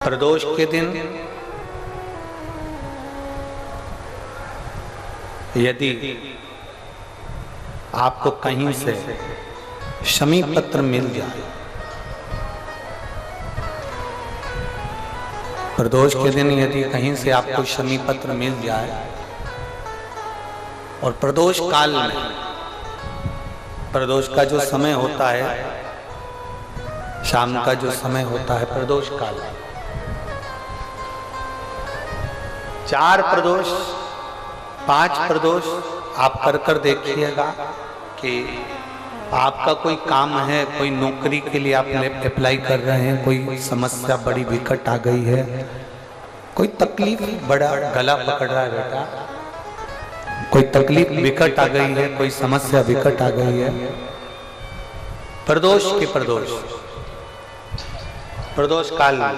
प्रदोष के दिन यदि आपको कहीं से शमी पत्र मिल जाए, प्रदोष के दिन यदि कहीं से आपको शमी पत्र मिल जाए और प्रदोष काल में, प्रदोष का जो समय होता है, शाम का जो समय होता है प्रदोष काल, 4 प्रदोष 5 प्रदोष आप कर देखिएगा कि आपका कोई काम है, कोई नौकरी के लिए आप अप्लाई कर रहे हैं, कोई समस्या बड़ी विकट आ गई है, कोई तकलीफ, बड़ा गला पकड़ रहा है बेटा, कोई तकलीफ विकट आ गई है, कोई समस्या विकट आ गई है, प्रदोष के प्रदोष काल में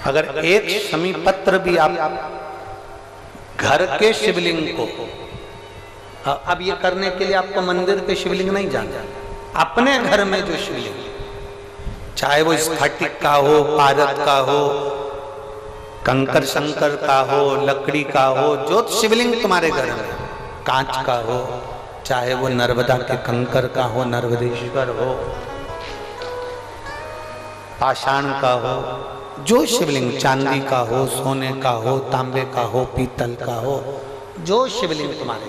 अगर एक शमी पत्र भी आप घर के शिवलिंग को, अब ये करने के लिए आपको मंदिर के शिवलिंग नहीं जाना, अपने घर में जो शिवलिंग, चाहे वो स्फटिक का हो, पारद का हो, कंकर शंकर का हो, लकड़ी का हो, जो शिवलिंग तुम्हारे घर में, कांच का हो, चाहे वो नर्मदा के कंकर का हो, नर्मदेश्वर हो, पाषाण का हो, जो शिवलिंग, चांदी का हो, सोने का हो, तांबे का हो, पीतल का हो, जो शिवलिंग तुम्हारे,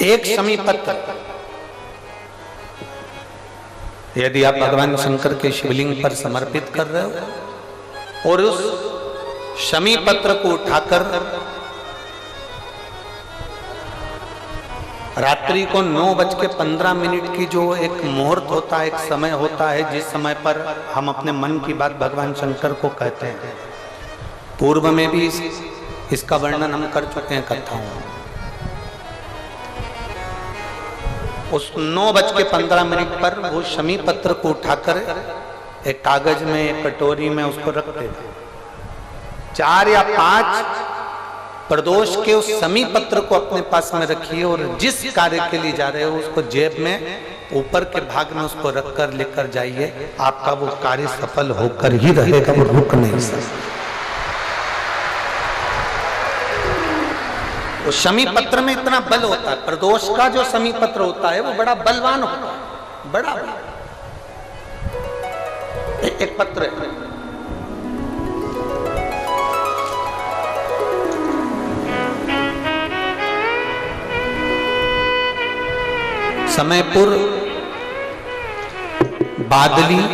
एक शमी पत्र यदि आप भगवान शंकर के शिवलिंग पर समर्पित कर रहे हो और उस शमी पत्र को उठाकर रात्रि को 9:15 की जो एक मुहूर्त होता है, एक समय होता है, जिस समय पर हम अपने मन की बात भगवान शंकर को कहते हैं, पूर्व में भी इसका वर्णन हम कर चुके हैं कथाओं में। उस 9:15 पर वो शमी पत्र को उठाकर एक कागज में, एक कटोरी में उसको रखते थे। 4 या 5 प्रदोष के उस शमी पत्र को अपने पास में रखिए और जिस कार्य के लिए जा रहे हो उसको जेब में ऊपर के भाग में उसको रखकर लेकर जाइए, आपका वो कार्य सफल होकर ही रहेगा, वो रुक नहीं सकता। वो शमी पत्र में इतना बल होता है, प्रदोष का जो शमी पत्र होता है वो बड़ा बलवान होता है, बड़ा एक पत्र है। समयपुर बादली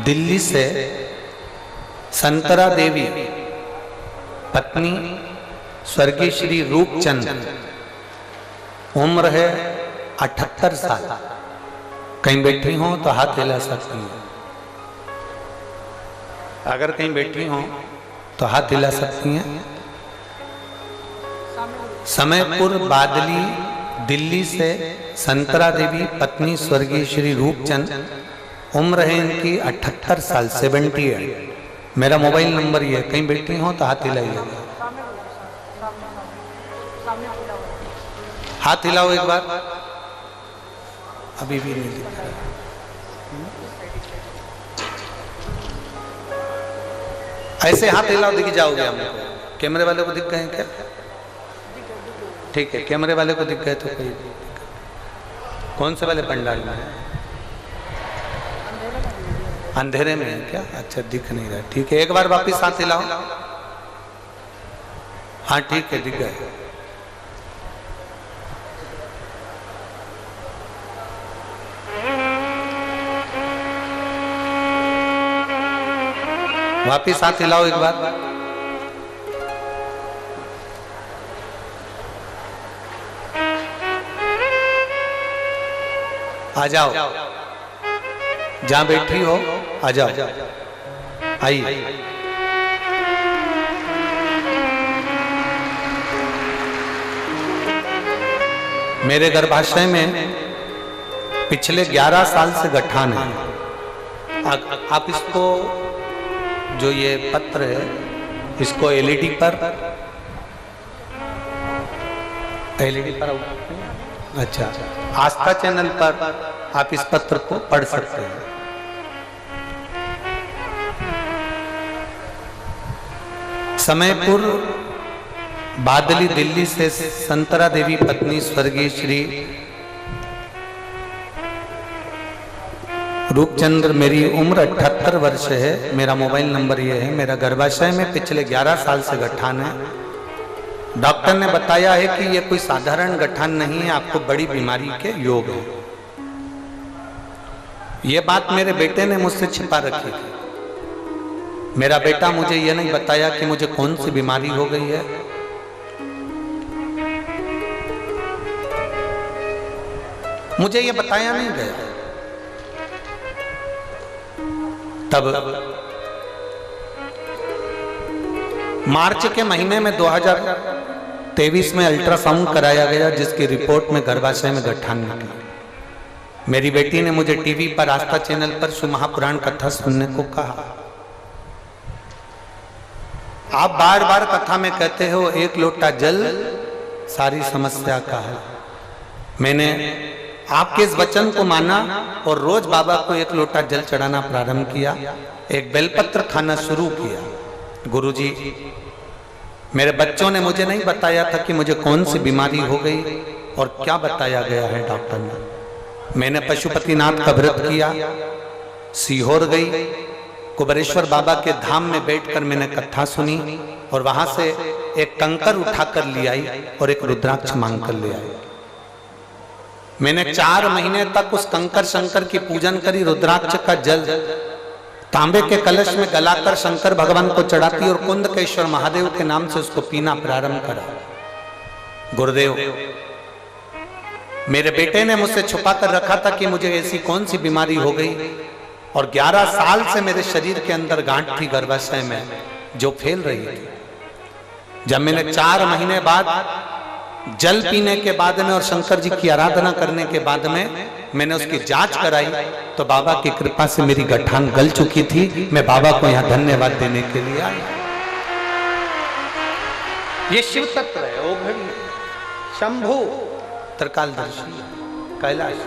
दिल्ली से संतरा देवी पत्नी स्वर्गीय श्री रूपचंद, उम्र है 78 साल। कहीं बैठी हो तो हाथ हिला सकती हैं, अगर कहीं बैठी हो तो हाथ हिला सकती हैं। समयपुर बादली दिल्ली से संतरा देवी पत्नी स्वर्गीय श्री रूपचंद, उम्र है इनकी 78 साल, 78। मेरा मोबाइल नंबर ये है, कहीं बैठी हो तो हाथ हिलाइए, हाथ हिलाओ एक बार, अभी भी नहीं दिख रहा। ऐसे हाथ हिलाओ, दिख जाओगे हमको। कैमरे वाले को दिख गए क्या? ठीक है, कैमरे वाले को दिख गए तो कोई, कौन से वाले पंडाल में है? अंधेरे में है क्या? अच्छा, दिख नहीं रहा। ठीक है, एक बार वापिस हाथ हिलाओ। हाँ ठीक है, दिख गए। वापिस हाथ हिलाओ एक बार। आ जाओ, जहां बैठी हो आ जाओ, आई। मेरे गर्भाशय में पिछले 11 साल से गठान है। आप इसको, जो ये पत्र है, इसको एलईडी पर अच्छा, आस्था चैनल पर आप इस पत्र को पढ़ सकते हैं। समयपुर बादली, दिल्ली से संतरा देवी पत्नी स्वर्गीय श्री रूपचंद्र, मेरी उम्र 78 वर्ष है, मेरा मोबाइल नंबर ये है, मेरा गर्भाशय में पिछले 11 साल से गठान है। डॉक्टर ने बताया है कि ये कोई साधारण गठान नहीं है, आपको बड़ी बीमारी के योग है। ये बात मेरे बेटे ने मुझसे छिपा रखी थी। मेरा बेटा मुझे ये नहीं बताया कि मुझे कौन सी बीमारी हो गई है। मुझे ये बताया नहीं गया। तब मार्च के महीने में 2023 में अल्ट्रासाउंड कराया गया, जिसकी रिपोर्ट में गर्भाशय में गठान निकला। मेरी बेटी ने मुझे टीवी पर आस्था चैनल पर शिव महापुराण कथा सुनने को कहा। आप बार बार कथा में कहते हो एक लोटा जल सारी समस्या का है। मैंने आपके इस वचन को माना और रोज बाबा को एक लोटा जल चढ़ाना प्रारंभ किया, एक बेलपत्र खाना शुरू किया। गुरुजी, मेरे बच्चों ने मुझे नहीं बताया था कि मुझे कौन सी बीमारी हो गई और क्या बताया गया है डॉक्टर ने। मैंने पशुपतिनाथ का व्रत किया, सीहोर गई, कुबेरेश्वर बाबा के धाम में बैठकर मैंने कथा सुनी और वहां से एक कंकर उठाकर ले आई और एक रुद्राक्ष मांग कर ले आई। मैंने 4 महीने तक उस कंकर शंकर की पूजन करी। रुद्राक्ष का जल तांबे के कलश में गलाकर शंकर भगवान को चढ़ाती और कुंदकेश्वर महादेव के नाम से उसको पीना प्रारंभ करा। गुरुदेव, मेरे बेटे ने मुझसे छुपा कर रखा था कि मुझे ऐसी कौन सी बीमारी हो गई और 11 साल से मेरे शरीर के अंदर गांठ थी गर्भाशय में जो फैल रही थी। जब मैंने 4 महीने बाद जल पीने के बाद में और शंकर जी की आराधना करने के बाद में मैंने उसकी जांच कराई तो बाबा की कृपा से मेरी गठान गल चुकी थी। मैं बाबा को यहाँ धन्यवाद देने के लिए आया। ये शिव तत्व है, ओ घड़ी शंभु त्रिकालदर्शी कैलाश।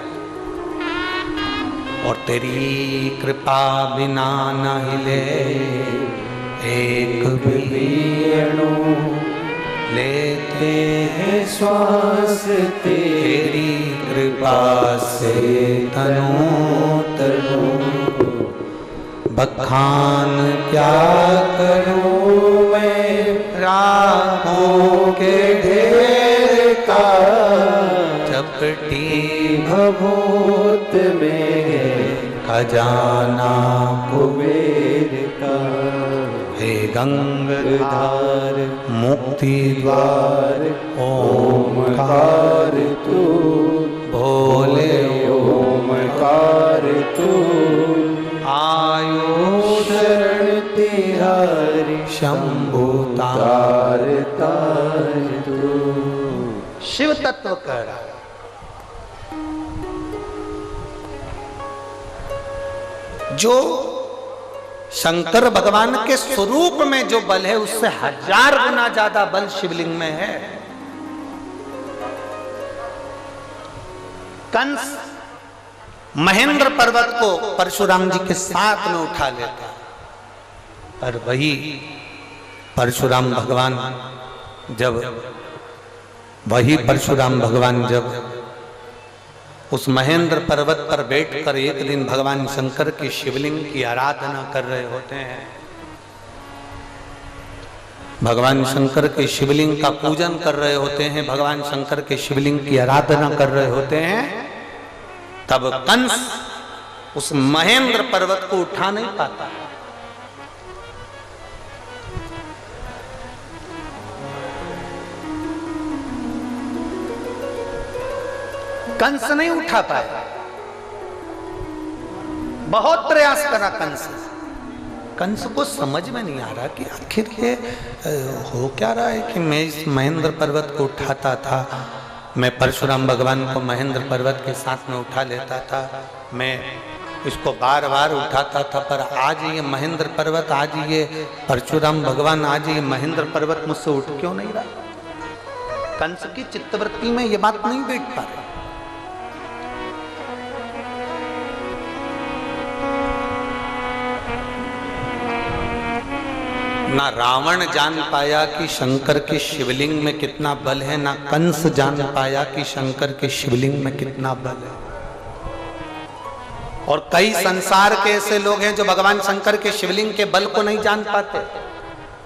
और तेरी कृपा बिना न हिले एक भी अणु, लेते हैं श्वास तेरी कृपा से तनो तनो। बखान क्या करूं मैं राहों के ढेर का, चपटी भभूत में खजाना कुबेर का। हे गंगाधार मुक्ति द्वार ओमकार तू, भोले ओमकार तू। आयो शरण तिहारी शंभु तार तार तू। शिव तत्व कर जो शंकर भगवान के स्वरूप में जो बल है उससे 1000 गुना ज्यादा बल शिवलिंग में है। कंस महेंद्र पर्वत को परशुराम जी के साथ में उठा लेता, पर वही परशुराम भगवान जब उस महेंद्र पर्वत पर बैठकर एक दिन भगवान शंकर की शिवलिंग की आराधना कर रहे होते हैं, भगवान शंकर के शिवलिंग का पूजन कर रहे होते हैं, भगवान शंकर के शिवलिंग की आराधना कर रहे होते हैं, तब कंस उस महेंद्र पर्वत को उठा नहीं पाता। कंस नहीं उठा पाया, बहुत प्रयास करा कंस। कंस को समझ में नहीं आ रहा कि आखिर ये हो क्या रहा है कि मैं इस महेंद्र पर्वत को उठाता था, मैं परशुराम भगवान को महेंद्र पर्वत के साथ में उठा लेता था, मैं इसको बार बार उठाता था, पर आज ये महेंद्र पर्वत, आज ये परशुराम भगवान, आज ये महेंद्र पर्वत मुझसे उठ क्यों नहीं रहा। कंस की चित्तवृत्ति में ये बात नहीं बैठ पा रही। ना रावण जान पाया कि शंकर के शिवलिंग में कितना बल है, ना कंस जान पाया कि शंकर के शिवलिंग में कितना बल है। और कई संसार के ऐसे लोग हैं जो भगवान शंकर के शिवलिंग के बल को नहीं जान पाते।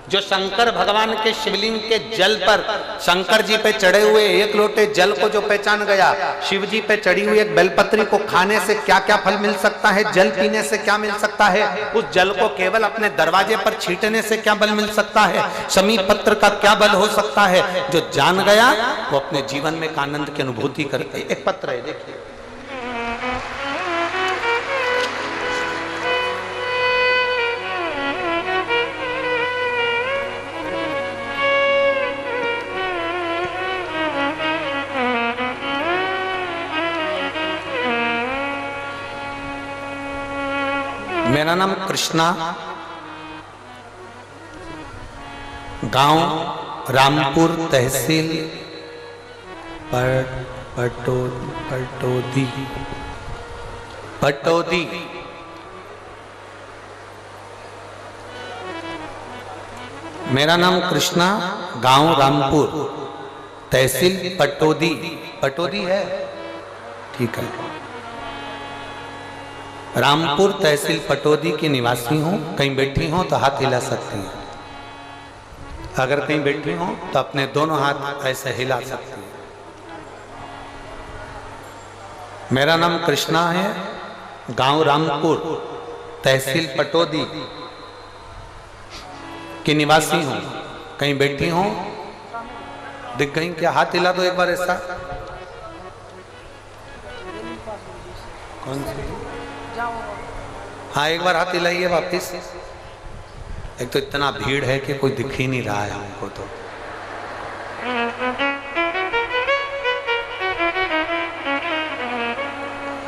जो शंकर भगवान के शिवलिंग के जल पर, शंकर जी पे चढ़े हुए एक लोटे जल को जो पहचान गया, शिव जी पे चढ़ी हुई एक बेलपत्री को खाने से क्या क्या फल मिल सकता है, जल पीने से क्या मिल सकता है, उस जल को केवल अपने दरवाजे पर छींटने से क्या बल मिल सकता है, शमी पत्र का क्या बल हो सकता है, जो जान गया वो अपने जीवन में एक आनंद की अनुभूति करके। एक पत्र है, देखिए, मेरा नाम कृष्णा, गांव रामपुर, तहसील पटौदी। मेरा नाम कृष्णा, गांव रामपुर, तहसील पटौदी है, ठीक है। रामपुर तहसील पटौदी की निवासी हूँ। कहीं बैठी हो तो हाथ हिला सकती हैं। अगर कहीं बैठी हो तो अपने दोनों हाथ ऐसे हिला सकती हैं। मेरा नाम कृष्णा है, गांव रामपुर, तहसील पटौदी की निवासी हूँ। कहीं बैठी हो, दिख गई क्या? हाथ हिला दो एक बार ऐसा। कौन सी? हाँ, एक बार हाथ हिलाइए वापिस। एक तो इतना भीड़ है कि कोई दिख ही नहीं रहा है हमको। तो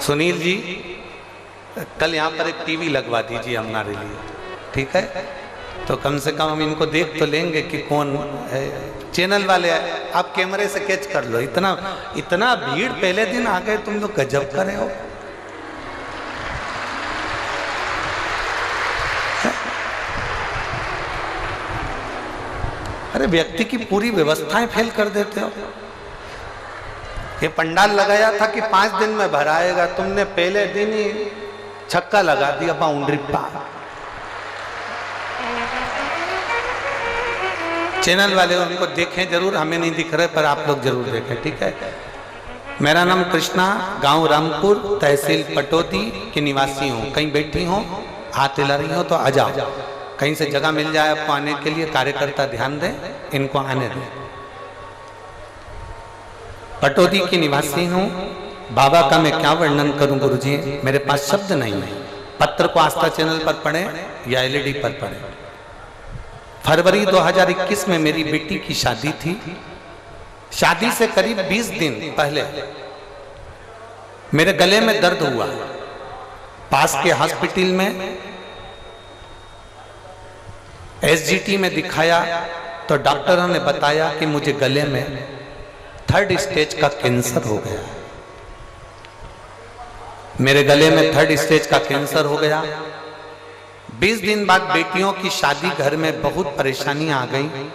सुनील जी, कल यहाँ पर एक टीवी लगवा दीजिए हमारे लिए, ठीक है? तो कम से कम हम इनको देख तो लेंगे कि कौन है। चैनल वाले आप कैमरे से कैच कर लो। इतना भीड़, पहले दिन आ गए तुम लोग, गजब कर रहे हो। अरे व्यक्ति की पूरी व्यवस्थाएं फेल कर देते हो। ये पंडाल लगाया था कि 5 दिन में भराएगा, तुमने पहले दिन ही छक्का लगा दिया, बाउंड्री पार। चैनल वाले उनको देखें जरूर, हमें नहीं दिख रहे पर आप लोग जरूर देखें, ठीक है? मेरा नाम कृष्णा, गांव रामपुर, तहसील पटौदी की निवासी हूँ। कहीं बैठी हो, हाथ हिला रही हो तो आ जाओ। कहीं से जगह मिल जाए आपको आने के लिए, कार्यकर्ता ध्यान दें, इनको आने दें। पटौदी की निवासी हूँ। बाबा का मैं क्या वर्णन करूं गुरुजी, मेरे पास शब्द नहीं है। पत्र को आस्था चैनल पर पढ़ें या एलईडी पर पढ़ें। फरवरी 2021 में मेरी बेटी की शादी थी। शादी से करीब 20 दिन पहले मेरे गले में दर्द हुआ। पास के हॉस्पिटल में एसजीटी में दिखाया तो डॉक्टरों ने बताया कि मुझे गले में 3rd स्टेज का कैंसर हो गया। मेरे गले में 3rd स्टेज का कैंसर हो गया। 20 दिन बाद बेटियों की शादी, घर में बहुत परेशानी आ गई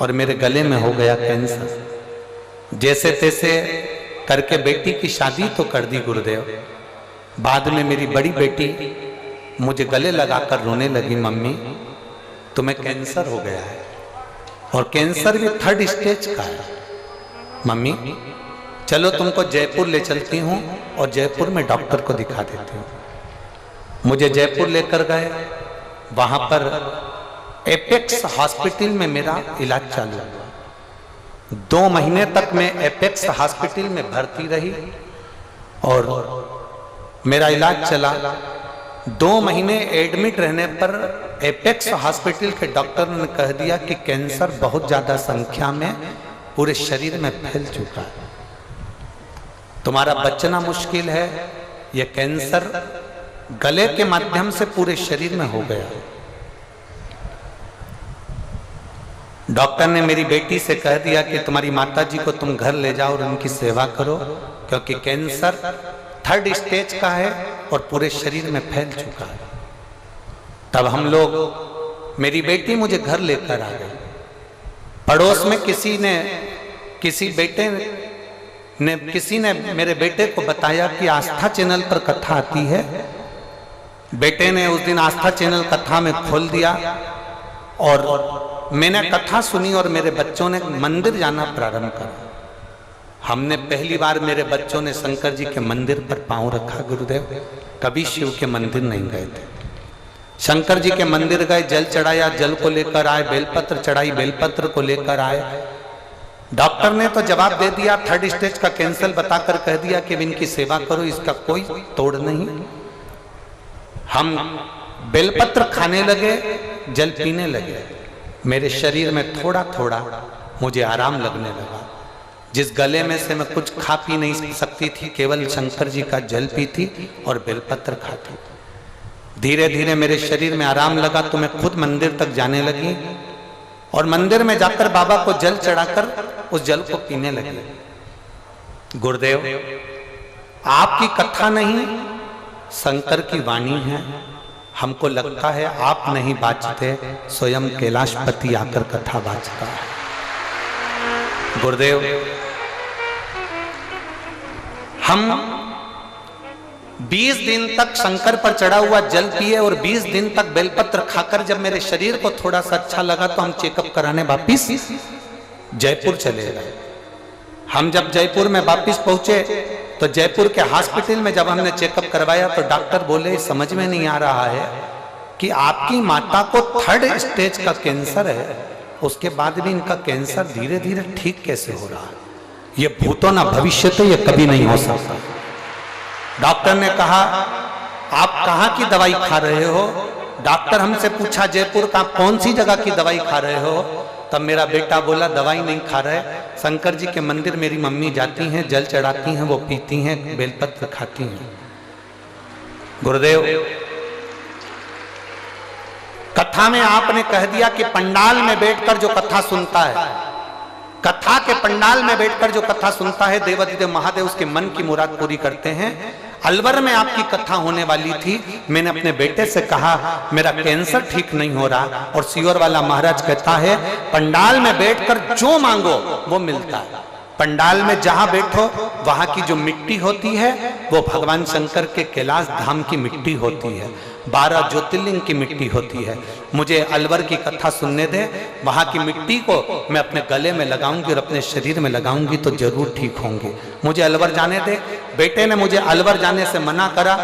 और मेरे गले में हो गया कैंसर। जैसे तैसे करके बेटी की शादी तो कर दी गुरुदेव। बाद में मेरी बड़ी बेटी मुझे गले लगाकर रोने लगी, मम्मी तुम्हें कैंसर हो गया है और कैंसर भी 3rd स्टेज का है। मम्मी चलो तुमको जयपुर ले चलती हूँ और जयपुर में डॉक्टर को दिखा देती हूँ। मुझे जयपुर लेकर गए। वहां पर एपेक्स हॉस्पिटल में मेरा इलाज चालू हुआ। 2 महीने तक मैं एपेक्स हॉस्पिटल में भर्ती रही और मेरा इलाज चला। 2 महीने एडमिट रहने पर एपेक्स हॉस्पिटल के डॉक्टर ने कह दिया कि कैंसर बहुत ज्यादा संख्या में पूरे शरीर में फैल चुका है, तुम्हारा बचना मुश्किल है। यह कैंसर गले के माध्यम से पूरे शरीर में हो गया। डॉक्टर ने मेरी बेटी से कह दिया कि तुम्हारी माताजी को तुम घर ले जाओ और उनकी सेवा करो, क्योंकि कैंसर 3rd स्टेज का है और पूरे शरीर में फैल चुका है। तब हम लोग मेरी बेटी मुझे घर लेकर आ गई। पड़ोस में किसी ने मेरे बेटे को बताया कि आस्था चैनल पर कथा आती है। बेटे ने उस दिन आस्था चैनल कथा में खोल दिया और मैंने कथा सुनी और मेरे बच्चों ने मंदिर जाना प्रारंभ करा। हमने पहली बार मेरे बच्चों ने शंकर जी के मंदिर पर पांव रखा। गुरुदेव कभी शिव के मंदिर नहीं गए थे। शंकर जी के मंदिर गए, जल चढ़ाया, जल को लेकर आए, बेलपत्र चढ़ाई, बेलपत्र को लेकर आए। डॉक्टर ने तो जवाब दे दिया, 3rd स्टेज का कैंसर बताकर कह दिया कि इनकी सेवा करो, इसका कोई तोड़ नहीं। हम बेलपत्र खाने लगे, जल पीने लगे। मेरे शरीर में थोड़ा थोड़ा मुझे आराम लगने लगा। जिस गले में से मैं कुछ खा पी नहीं सकती थी, केवल शंकर जी का जल पीती और बेलपत्र खाती। धीरे धीरे मेरे शरीर में आराम लगा तो मैं खुद मंदिर तक जाने लगी और मंदिर में जाकर बाबा को जल चढ़ाकर उस जल को पीने लगी। गुरुदेव आपकी कथा नहीं, शंकर की वाणी है। हमको लगता है आप नहीं बाचते, स्वयं कैलाशपति आकर कथा बाचता है। गुरुदेव हम 20 दिन तक शंकर पर चढ़ा हुआ जल पिए और 20 दिन तक बेलपत्र खाकर जब मेरे शरीर को थोड़ा सा अच्छा लगा तो हम चेकअप कराने वापिस जयपुर चले गए। हम जब जयपुर में वापिस पहुंचे तो जयपुर के हॉस्पिटल में जब हमने चेकअप करवाया तो डॉक्टर बोले समझ में नहीं आ रहा है कि आपकी माता को 3rd स्टेज का कैंसर है, उसके बाद भी इनका कैंसर धीरे धीरे ठीक कैसे हो रहा है? ये भूतो ना भविष्य, तो ये कभी नहीं हो सकता। डॉक्टर ने कहा आप कहाँ की दवाई खा रहे हो? डॉक्टर हमसे पूछा जयपुर का कौन सी जगह की दवाई खा रहे हो? तब मेरा बेटा बोला दवाई नहीं खा रहे, शंकर जी के मंदिर मेरी मम्मी जाती हैं, जल चढ़ाती हैं, वो पीती हैं, बेलपत्र खाती हैं। गुरुदेव कथा में आपने कह दिया कि पंडाल में बैठकर जो कथा सुनता है, कथा के पंडाल में बैठकर जो कथा सुनता है, देवाधिदेव महादेव उसके मन की मुराद पूरी करते हैं। अलवर में आपकी कथा होने वाली थी। मैंने अपने बेटे से कहा मेरा कैंसर ठीक नहीं हो रहा और सियोर वाला महाराज कहता है पंडाल में बैठकर जो मांगो वो मिलता है। पंडाल में जहां बैठो वहां की जो मिट्टी होती है वो भगवान शंकर के कैलाश धाम की मिट्टी होती है, 12 ज्योतिर्लिंग की मिट्टी होती है। मुझे अलवर की कथा सुनने दे, वहां की मिट्टी को मैं अपने गले में लगाऊंगी और अपने शरीर में लगाऊंगी तो जरूर ठीक होंगे। मुझे अलवर जाने दे। बेटे ने मुझे अलवर जाने से मना करा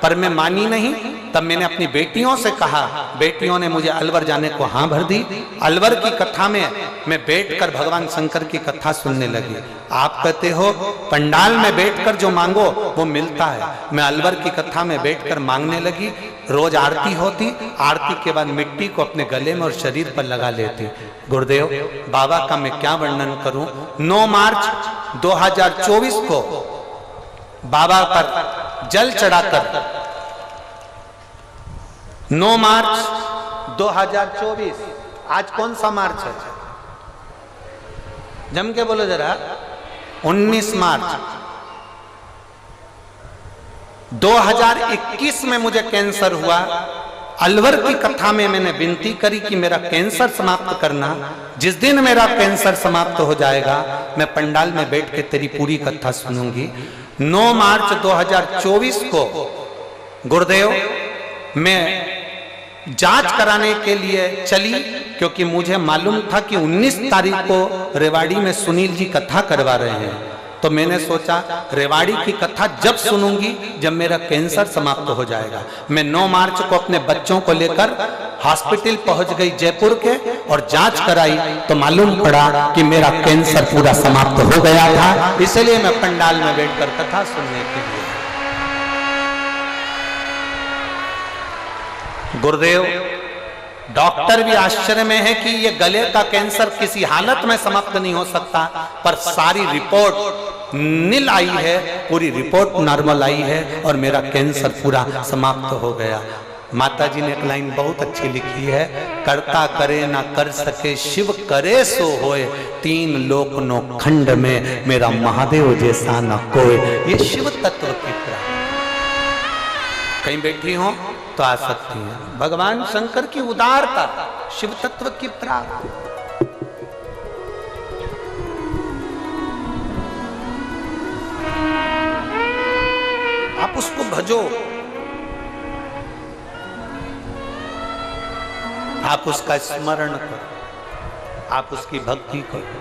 पर मैं मानी नहीं। तब मैंने अपनी बेटियों से कहा, बेटियों ने मुझे अलवर जाने को हाँ भर दी। अलवर की कथा में मैं बैठकर भगवान शंकर की कथा सुनने लगी। आप कहते हो पंडाल में बैठकर जो मांगो वो मिलता है। मैं अलवर की कथा में बैठकर मांगने लगी। रोज आरती होती, आरती के बाद मिट्टी को अपने गले में और शरीर पर लगा लेती। गुरुदेव बाबा का मैं क्या वर्णन करूं। 9 मार्च 2024 को बाबा पर जल चढ़ाकर, 9 मार्च 2024, आज कौन सा मार्च है? जम के बोलो जरा। 19 मार्च 2021 में मुझे कैंसर हुआ। अलवर की कथा में मैंने विनती करी कि मेरा कैंसर समाप्त करना। जिस दिन मेरा कैंसर समाप्त हो जाएगा मैं पंडाल में बैठ के तेरी पूरी कथा सुनूंगी। 9 मार्च 2024 को गुरुदेव मैं जांच कराने के लिए चली, क्योंकि मुझे मालूम था कि 19 तारीख को रेवाड़ी में सुनील जी कथा करवा रहे हैं। तो मैंने सोचा रेवाड़ी की कथा जब सुनूंगी जब मेरा कैंसर समाप्त हो जाएगा। मैं 9 मार्च को अपने बच्चों को लेकर हॉस्पिटल पहुंच गई जयपुर के और जांच कराई तो मालूम पड़ा कि मेरा कैंसर पूरा समाप्त हो गया था। इसलिए मैं पंडाल में बैठकर कथा सुनने के लिए। गुरुदेव डॉक्टर भी आश्चर्य में है कि ये गले का कैंसर किसी हालत में समाप्त नहीं हो सकता, पर सारी रिपोर्ट नील आई है, पूरी रिपोर्ट नॉर्मल आई है और मेरा कैंसर पूरा समाप्त हो गया। माता जी ने एक लाइन बहुत अच्छी लिखी है, करता करे ना कर सके शिव करे सो होए, 3 लोक नो खंड में मेरा महादेव जैसा न कोई। ये शिव तत्व की प्राप्ति। कहीं बैठी हो तो आ सकती हैं। भगवान शंकर की उदारता, शिव तत्व की प्राप्ति। आप उसको भजो, आप उसका स्मरण करो, आप उसकी भक्ति करो।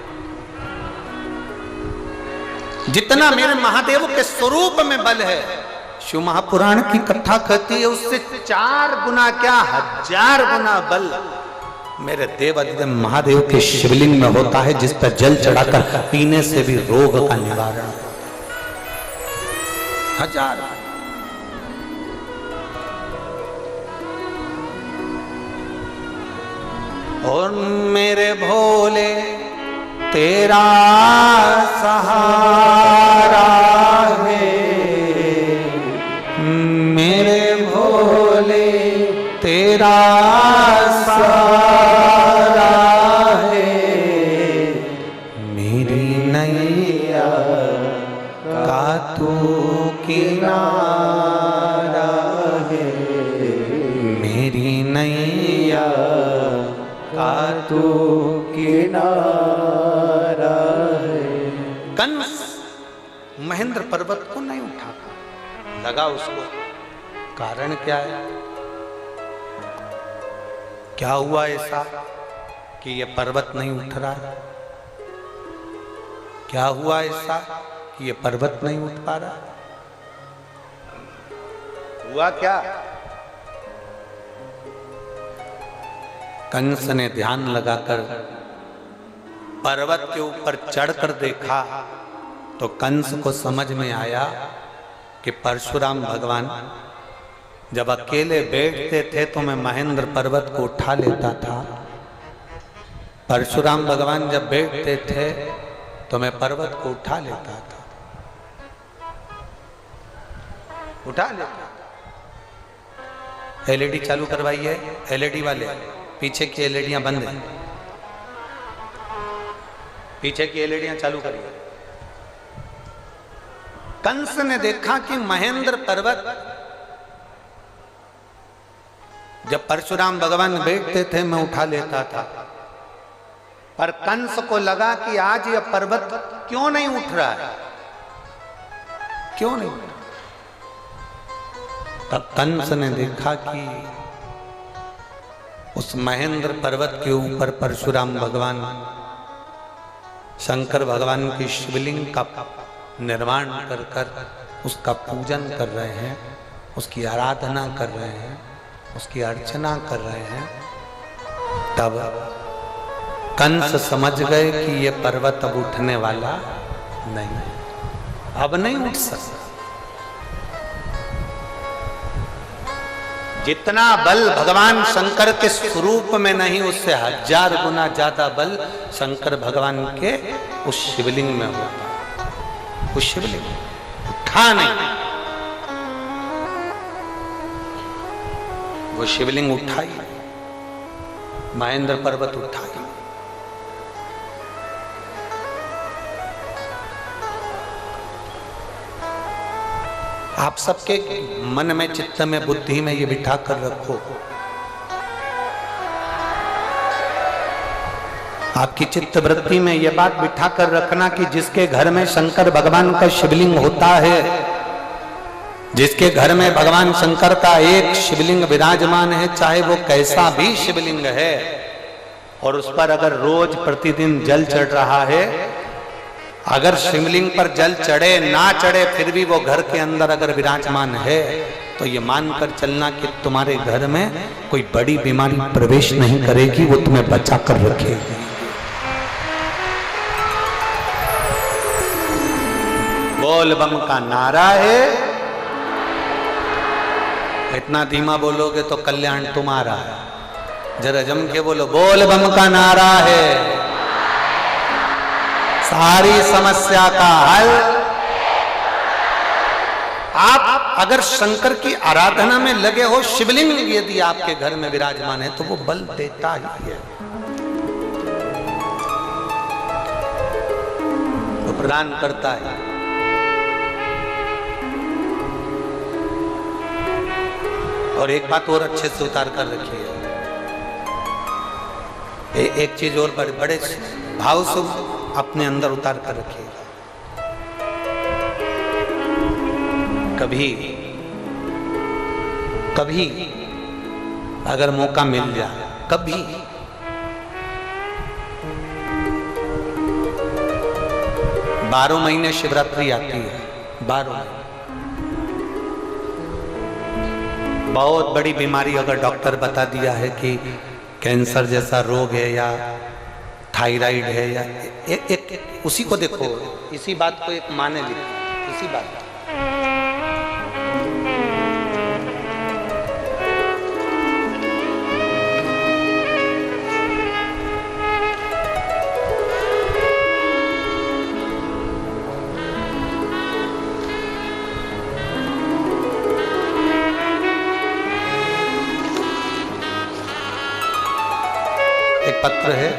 जितना मेरे महादेव के स्वरूप में बल है, शिव महापुराण की कथा कहती है, उससे 4 गुना क्या 1000 गुना बल मेरे देवाधिदेव महादेव के शिवलिंग में होता है, जिस पर जल चढ़ाकर पीने से भी रोग का निवारण 1000। और मेरे भोले तेरा सहारा है, मेरे भोले तेरा सहारा है, मेरी नैया का तू किनारा है, मेरी नैया का तू किनारा है। कंस महेंद्र पर्वत को नहीं उठाता, लगा उसको। कारण क्या है? क्या हुआ ऐसा कि ये पर्वत नहीं उठ रहा है? क्या हुआ ऐसा कि ये पर्वत नहीं उठ पा रहा? हुआ क्या? कंस ने ध्यान लगाकर पर्वत के ऊपर चढ़कर देखा तो कंस को समझ में आया कि परशुराम भगवान जब अकेले बैठते थे तो मैं महेंद्र पर्वत को उठा लेता था, परशुराम भगवान जब बैठते थे तो मैं पर्वत को उठा लेता था, उठा लेता। एलईडी चालू करवाइए, एलईडी वाले, पीछे की एलईडियां बंद हैं, पीछे की एलईडियां चालू करिए। कंस ने देखा कि महेंद्र पर्वत जब परशुराम भगवान बैठते थे मैं उठा लेता था, पर कंस को लगा कि आज यह पर्वत क्यों नहीं उठ रहा है, क्यों नहीं उठ रहा? तब कंस ने देखा कि उस महेंद्र पर्वत के ऊपर परशुराम भगवान शंकर भगवान की शिवलिंग का निर्माण कर कर उसका पूजन कर रहे हैं, उसकी आराधना कर रहे हैं, उसकी अर्चना कर रहे हैं। तब कंस समझ गए कि ये पर्वत अब उठने वाला नहीं, अब नहीं उठ सकता। जितना बल भगवान शंकर के स्वरूप में नहीं, उससे 1000 गुना ज्यादा बल शंकर भगवान के उस शिवलिंग में होता है। उस शिवलिंग उठा नहीं, वो शिवलिंग उठाई, महेंद्र पर्वत उठाई। आप सबके मन में, चित्त में, बुद्धि में ये बिठा कर रखो, आपकी चित्त वृत्ति में ये बात बिठा कर रखना कि जिसके घर में शंकर भगवान का शिवलिंग होता है, जिसके घर में भगवान शंकर का एक शिवलिंग विराजमान है, चाहे वो कैसा भी शिवलिंग है, और उस पर अगर रोज प्रतिदिन जल चढ़ रहा है, अगर शिवलिंग पर जल चढ़े ना चढ़े फिर भी वो घर के अंदर अगर विराजमान है, तो ये मानकर चलना कि तुम्हारे घर में कोई बड़ी बीमारी प्रवेश नहीं करेगी, वो तुम्हें बचा कर रखेगी। बोल बम का नारा है, इतना धीमा बोलोगे तो कल्याण तुम्हारा है। जरा जम के बोलो, बोल बम का नारा है, सारी समस्या का हल। आप अगर शंकर की आराधना में लगे हो, शिवलिंग यदि आपके घर में विराजमान है तो वो बल देता ही है, वो प्रदान करता है। और एक बात और अच्छे से उतार कर रखिए, एक चीज और बड़े बड़े भाव से अपने अंदर उतार कर रखिए। कभी कभी अगर मौका मिल जाए, कभी 12 महीने शिवरात्रि आती है, 12 बहुत बड़ी बीमारी अगर डॉक्टर बता दिया है कि कैंसर जैसा रोग है या थायराइड है या एक उसी को देखो, इसी बात को एक माने लिखो, इसी बात को। एक पत्र है,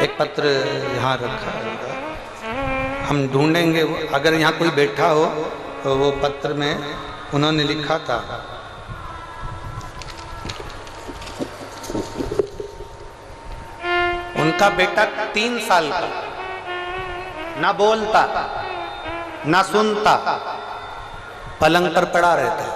एक पत्र यहाँ रखा है, हम ढूंढेंगे। अगर यहाँ कोई बैठा हो तो वो पत्र में उन्होंने लिखा था, उनका बेटा 3 साल का, ना बोलता ना सुनता, पलंग पर पड़ा रहता।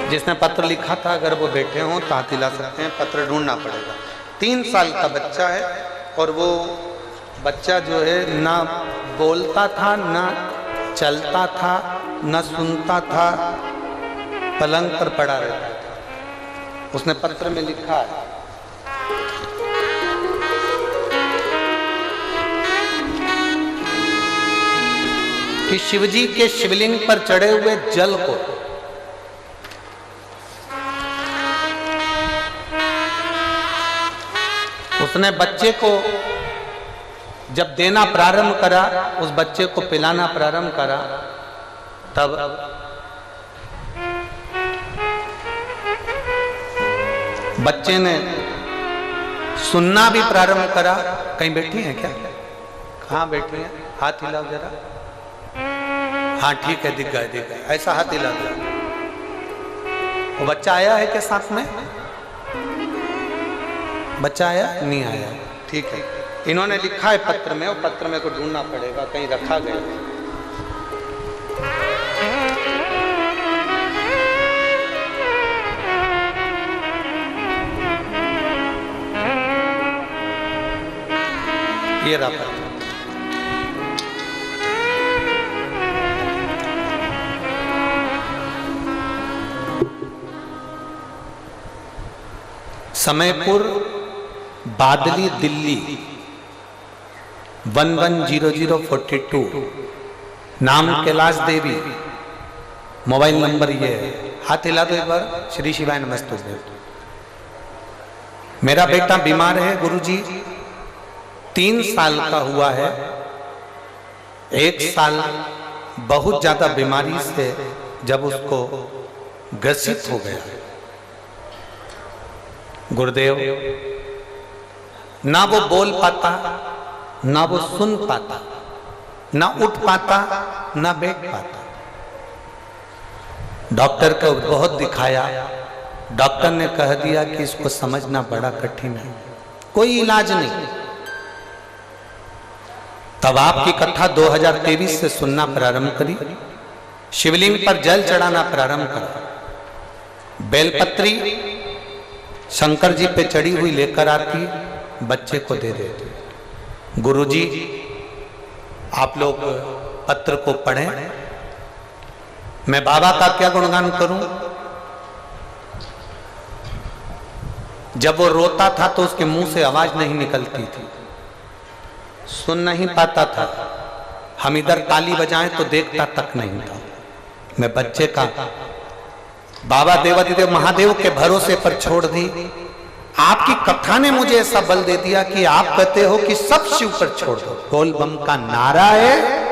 जिसने पत्र लिखा था अगर वो बैठे हों तो हाथ हिला सकते हैं, पत्र ढूंढना पड़ेगा। 3 साल का बच्चा है और वो बच्चा जो है ना बोलता था, ना चलता था, ना सुनता था, पलंग पर पड़ा रहता था। उसने पत्र में लिखा है कि शिवजी के शिवलिंग पर चढ़े हुए जल को उसने बच्चे को जब देना प्रारंभ करा, उस बच्चे को पिलाना प्रारंभ करा, तब बच्चे ने सुनना भी प्रारंभ करा। कहीं बैठी हैं क्या? कहाँ बैठी हैं? हाथ हिलाओ जरा। हाँ ठीक है, दिख गया दिख गया, ऐसा हाथ हिला दिया। वो बच्चा आया है क्या साथ में? बच्चा आया नहीं आया? ठीक है, इन्होंने लिखा है पत्र में, वो पत्र में को ढूंढना पड़ेगा, कहीं रखा गया। ये रहा पत्र। समयपुर, बादली, दिल्ली 110042, नाम कैलाश देवी, मोबाइल नंबर ये है। हाथ हिला दो एक बार। श्री शिवाय नमस्तुभ्यं। मेरा बेटा बीमार है गुरुजी, 3 साल का हुआ है। 1 साल बहुत ज्यादा बीमारी से जब उसको ग्रसित हो गया, गुरुदेव ना वो बोल पाता, ना वो सुन पाता, ना उठ पाता, ना बैठ पाता। डॉक्टर को बहुत दिखाया, डॉक्टर ने कह दिया कि इसको समझना बड़ा कठिन है, कोई इलाज नहीं। तब आपकी कथा 2023 से सुनना प्रारंभ करी, शिवलिंग पर जल चढ़ाना प्रारंभ करा, बेलपत्री शंकर जी पे चढ़ी हुई लेकर आती, बच्चे को दे देती। गुरुजी आप लोग पत्र को पढ़ें। मैं बाबा का क्या गुणगान करूं। जब वो रोता था तो उसके मुंह से आवाज नहीं निकलती थी, सुन नहीं पाता था। हम इधर ताली बजाएं तो देखता तक नहीं था। मैं बच्चे का बाबा देवादिदेव महादेव के भरोसे पर छोड़ दी। आपकी कथा ने मुझे ऐसा बल दे दिया कि आप कहते हो कि सब शिव पर छोड़ दो, बोल बम का नारा है।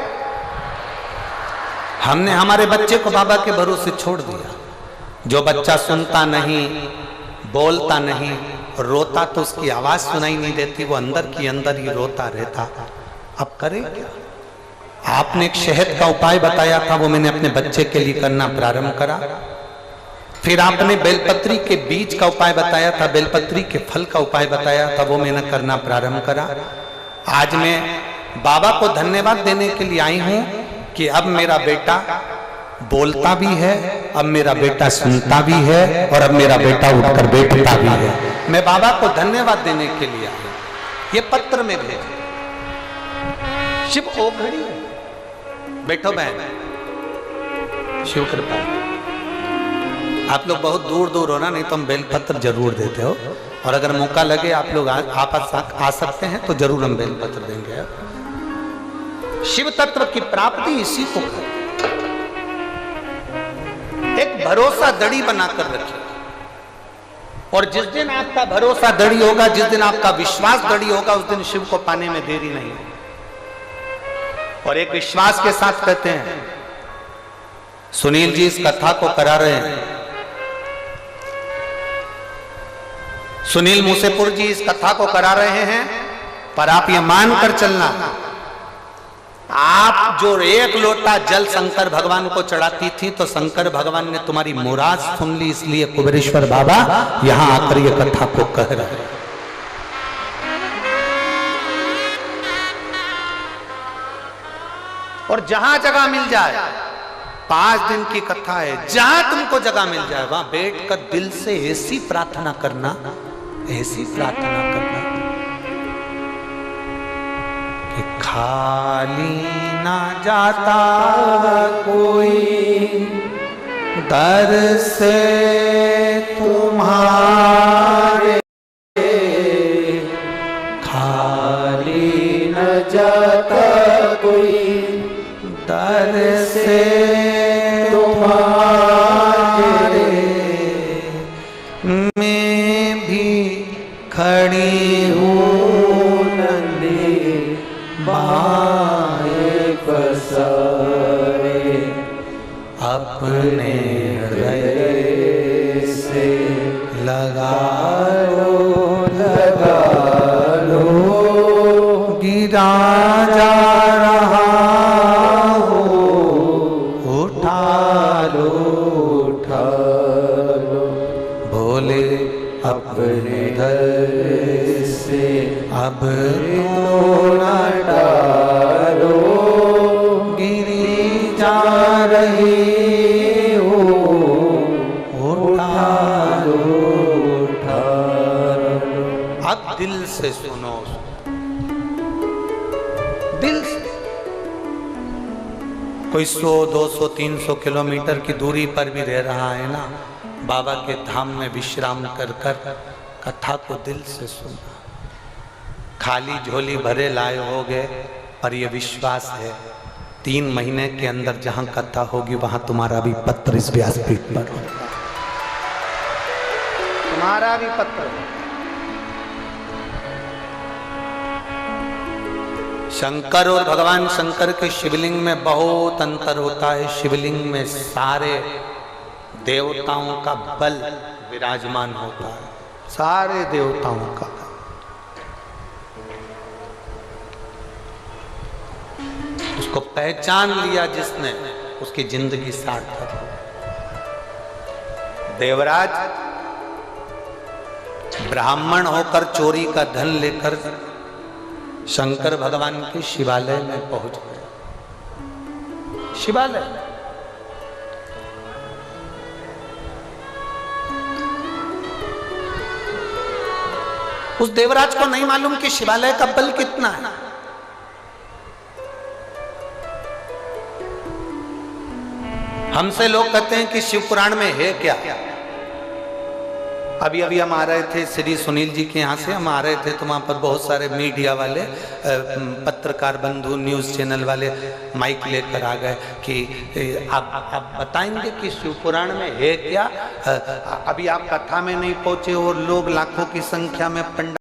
हमने हमारे बच्चे को बाबा के भरोसे छोड़ दिया। जो बच्चा सुनता नहीं, बोलता नहीं, रोता तो उसकी आवाज सुनाई नहीं देती, वो अंदर की अंदर ही रोता रहता। अब करे क्या। आपने एक शहद का उपाय बताया था, वो मैंने अपने बच्चे के लिए करना प्रारंभ करा। फिर आपने बेलपत्री के बीज का उपाय बताया था, बेलपत्री के फल का उपाय बताया था, वो मैंने करना प्रारंभ करा। आज मैं बाबा को धन्यवाद देने के लिए आई हूं कि अब मेरा बेटा बोलता भी है, अब मेरा बेटा सुनता भी है, और अब मेरा बेटा उठकर बैठता भी है। मैं बाबा को धन्यवाद देने के लिए आया। ये पत्र में भेजे। शिव ओघड़ी है। बैठो बहन, शिव कृपा। आप लोग बहुत दूर दूर हो ना, नहीं तो हम बेलपत्र जरूर देते हो, और अगर मौका लगे आप लोग आ सकते हैं तो जरूर हम बेलपत्र देंगे। शिव तत्व की प्राप्ति इसी को कहते हैं। एक भरोसा दड़ी बनाकर रखिए, और जिस दिन आपका भरोसा दड़ी होगा, जिस दिन आपका विश्वास दड़ी होगा, उस दिन शिव को पाने में देरी नहीं है। और एक विश्वास के साथ कहते हैं, सुनील जी इस कथा को करा रहे हैं, सुनील मूसेपुर जी इस कथा को करा रहे हैं, पर आप ये मानकर चलना, आप जो एक लोटा जल शंकर भगवान को चढ़ाती थी तो शंकर भगवान ने तुम्हारी मुराद सुन ली, इसलिए कुबेरेश्वर बाबा यहां आकर ये कथा को कह रहे हैं। और जहां जगह मिल जाए, 5 दिन की कथा है, जहां तुमको जगह मिल जाए वहां बैठकर दिल से ऐसी प्रार्थना करना, ऐसी प्रार्थना करना कि खाली ना जाता कोई दर से तुम्हारे, खाली न जाता कोई दर से तुम्हारे, मैं भी खड़ी हूँ नंदी बाएं पसारे, अपने हृदय से लगा लो, गिरा जा रहा हो, उठा लो, उठा लो, भोले अपने घर से अब तो न डालो, गिरी जा रही हो, उठा लो, उठा लो। अब दिल से सुनो, दिल से। कोई 100, 200, 300 किलोमीटर की दूरी पर भी रह रहा है ना, बाबा के धाम में विश्राम कर कर कथा को दिल से सुना। खाली झोली भरे लाए होगे, पर यह विश्वास है 3 महीने के अंदर जहां कथा होगी वहां तुम्हारा भी पत्र इस व्यासपीठ पर होगा, तुम्हारा भी पत्र। शंकर और भगवान शंकर के शिवलिंग में बहुत अंतर होता है। शिवलिंग में सारे देवताओं का बल विराजमान होता है, सारे देवताओं का। उसको पहचान लिया जिसने, उसकी जिंदगी सार्थक हो। देवराज ब्राह्मण होकर चोरी का धन लेकर शंकर भगवान के शिवालय में पहुंच गए। शिवालय उस देवराज को नहीं मालूम कि शिवालय का बल कितना है। हमसे लोग कहते हैं कि शिव पुराण में है क्या। अभी अभी हम आ रहे थे श्री सुनील जी के यहाँ से, हम आ रहे थे तो वहाँ पर बहुत सारे मीडिया वाले, पत्रकार बंधु, न्यूज़ चैनल वाले माइक लेकर आ गए कि आप बताएंगे कि शिव पुराण में है क्या। अभी आप कथा में नहीं पहुँचे और लोग लाखों की संख्या में पंडित